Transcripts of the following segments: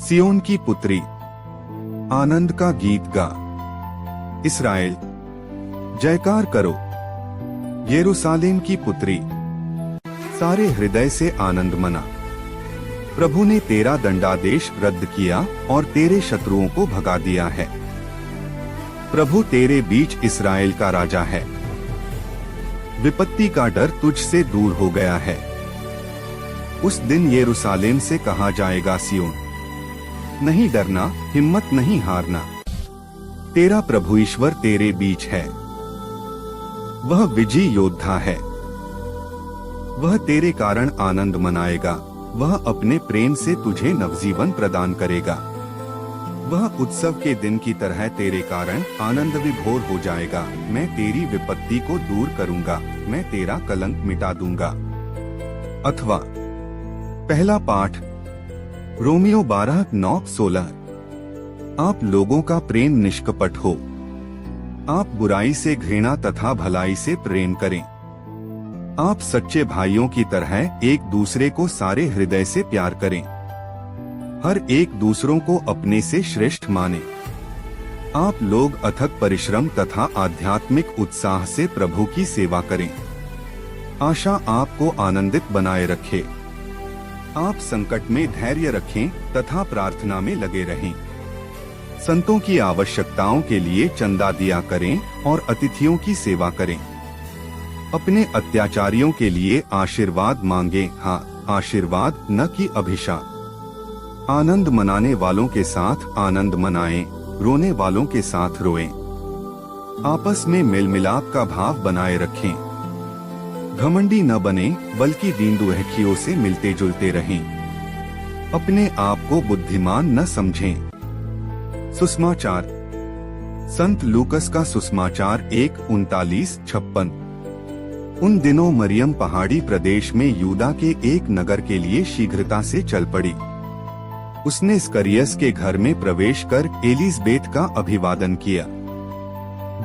सियोन की पुत्री, आनंद का गीत गा। इस्राएल, जयकार करो। यरूशलेम की पुत्री, सारे हृदय से आनंद मना। प्रभु ने तेरा दंडादेश रद्द किया और तेरे शत्रुओं को भगा दिया है। प्रभु तेरे बीच इस्राएल का राजा है। विपत्ति का डर तुझसे दूर हो गया है। उस दिन यरूशलेम से कहा जाएगा, सियोन, नहीं डरना, हिम्मत नहीं हारना। तेरा प्रभु ईश्वर तेरे बीच है। वह विजयी योद्धा है। वह तेरे कारण आनंद मनाएगा। वह अपने प्रेम से तुझे नवजीवन प्रदान करेगा। वह उत्सव के दिन की तरह तेरे कारण आनंद विभोर हो जाएगा। मैं तेरी विपत्ति को दूर करूंगा, मैं तेरा कलंक मिटा दूंगा। अथवा पहला पाठ, रोमियो 12:9-16। आप लोगों का प्रेम निष्कपट हो। आप बुराई से घृणा तथा भलाई से प्रेम करें। आप सच्चे भाइयों की तरह एक दूसरे को सारे हृदय से प्यार करें। हर एक दूसरों को अपने से श्रेष्ठ माने। आप लोग अथक परिश्रम तथा आध्यात्मिक उत्साह से प्रभु की सेवा करें। आशा आपको आनंदित बनाए रखे। आप संकट में धैर्य रखें तथा प्रार्थना में लगे रहें। संतों की आवश्यकताओं के लिए चंदा दिया करें और अतिथियों की सेवा करें। अपने अत्याचारियों के लिए आशीर्वाद मांगे, हाँ, आशीर्वाद न कि अभिशाप। आनंद मनाने वालों के साथ आनंद मनाएं, रोने वालों के साथ रोएं। आपस में मेल मिलाप का भाव बनाए रखें। घमंडी न बने, बल्कि दीन दुखियों से मिलते जुलते रहें। अपने आप को बुद्धिमान न समझें। सुसमाचार, संत लूकस का सुसमाचार 1:39-56। उन दिनों मरियम पहाड़ी प्रदेश में यूदा के एक नगर के लिए शीघ्रता से चल पड़ी। उसने स्करियस के घर में प्रवेश कर एलिजबेथ का अभिवादन किया।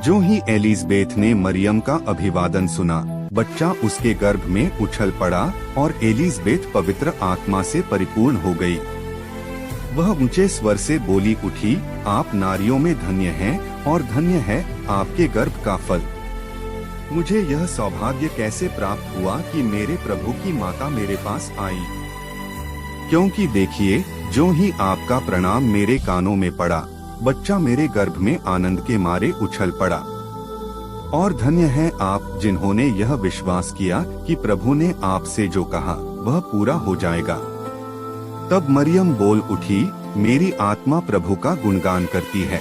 जो ही एलिजबेथ ने मरियम का अभिवादन सुना, बच्चा उसके गर्भ में उछल पड़ा और एलिजबेथ पवित्र आत्मा से परिपूर्ण हो गई। वह ऊंचे स्वर से बोली उठी, आप नारियों में धन्य हैं और धन्य है आपके गर्भ का फल। मुझे यह सौभाग्य कैसे प्राप्त हुआ कि मेरे प्रभु की माता मेरे पास आई? क्योंकि देखिए, जो ही आपका प्रणाम मेरे कानों में पड़ा, बच्चा मेरे गर्भ में आनंद के मारे उछल पड़ा। और धन्य है आप जिन्होंने यह विश्वास किया कि प्रभु ने आपसे जो कहा वह पूरा हो जाएगा। तब मरियम बोल उठी, मेरी आत्मा प्रभु का गुणगान करती है।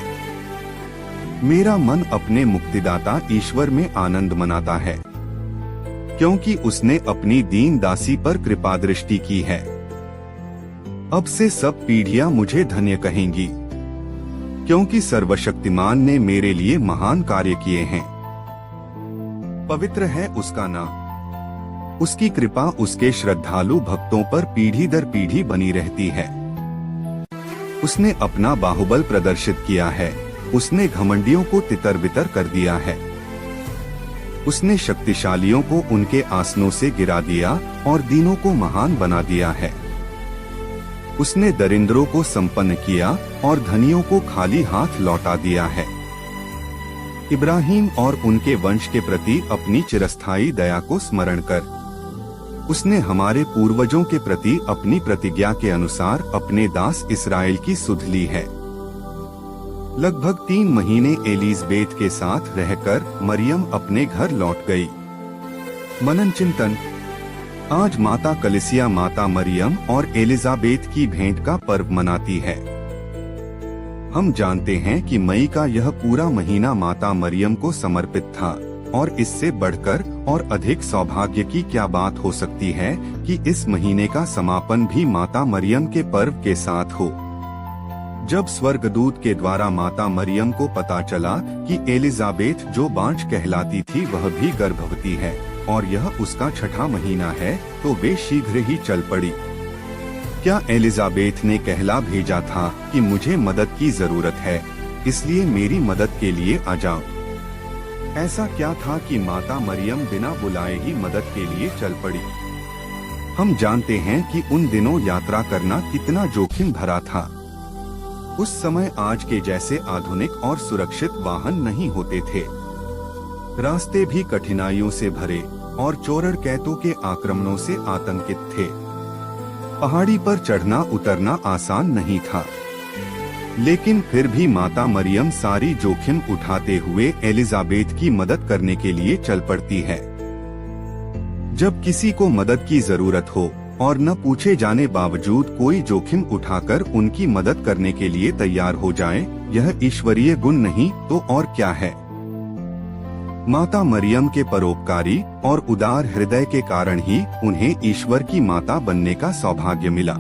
मेरा मन अपने मुक्तिदाता ईश्वर में आनंद मनाता है, क्योंकि उसने अपनी दीन दासी पर कृपा दृष्टि की है। अब से सब पीढ़ियां मुझे धन्य कहेंगी, क्योंकि सर्वशक्तिमान ने मेरे लिए महान कार्य किए हैं। पवित्र है उसका नाम। उसकी कृपा उसके श्रद्धालु भक्तों पर पीढ़ी दर पीढ़ी बनी रहती है। उसने अपना बाहुबल प्रदर्शित किया है। उसने घमंडियों को तितर बितर कर दिया है। उसने शक्तिशालियों को उनके आसनों से गिरा दिया और दीनों को महान बना दिया है। उसने दरिंद्रों को संपन्न किया और धनियों को खाली हाथ लौटा दिया है। इब्राहिम और उनके वंश के प्रति अपनी चिरस्थायी दया को स्मरण कर उसने हमारे पूर्वजों के प्रति अपनी प्रतिज्ञा के अनुसार अपने दास इस्राएल की सुध ली है। लगभग 3 महीने एलिजबेथ के साथ रहकर मरियम अपने घर लौट गई। मनन चिंतन। आज माता कलिसिया माता मरियम और एलिजाबेथ की भेंट का पर्व मनाती है। हम जानते हैं कि मई का यह पूरा महीना माता मरियम को समर्पित था, और इससे बढ़कर और अधिक सौभाग्य की क्या बात हो सकती है कि इस महीने का समापन भी माता मरियम के पर्व के साथ हो। जब स्वर्गदूत के द्वारा माता मरियम को पता चला कि एलिजाबेथ जो बांझ कहलाती थी वह भी गर्भवती है और यह उसका 6वां महीना है, तो वे शीघ्र ही चल पड़ी। क्या एलिजाबेथ ने कहला भेजा था कि मुझे मदद की जरूरत है, इसलिए मेरी मदद के लिए आ जाओ? ऐसा क्या था कि माता मरियम बिना बुलाए ही मदद के लिए चल पड़ी? हम जानते हैं कि उन दिनों यात्रा करना कितना जोखिम भरा था। उस समय आज के जैसे आधुनिक और सुरक्षित वाहन नहीं होते थे। रास्ते भी कठिनाइयों से भरे और चोर डकैतों के आक्रमणों से आतंकित थे। पहाड़ी पर चढ़ना उतरना आसान नहीं था, लेकिन फिर भी माता मरियम सारी जोखिम उठाते हुए एलिजाबेथ की मदद करने के लिए चल पड़ती है। जब किसी को मदद की जरूरत हो और न पूछे जाने बावजूद कोई जोखिम उठाकर उनकी मदद करने के लिए तैयार हो जाए, यह ईश्वरीय गुण नहीं तो और क्या है। माता मरियम के परोपकारी और उदार हृदय के कारण ही उन्हें ईश्वर की माता बनने का सौभाग्य मिला।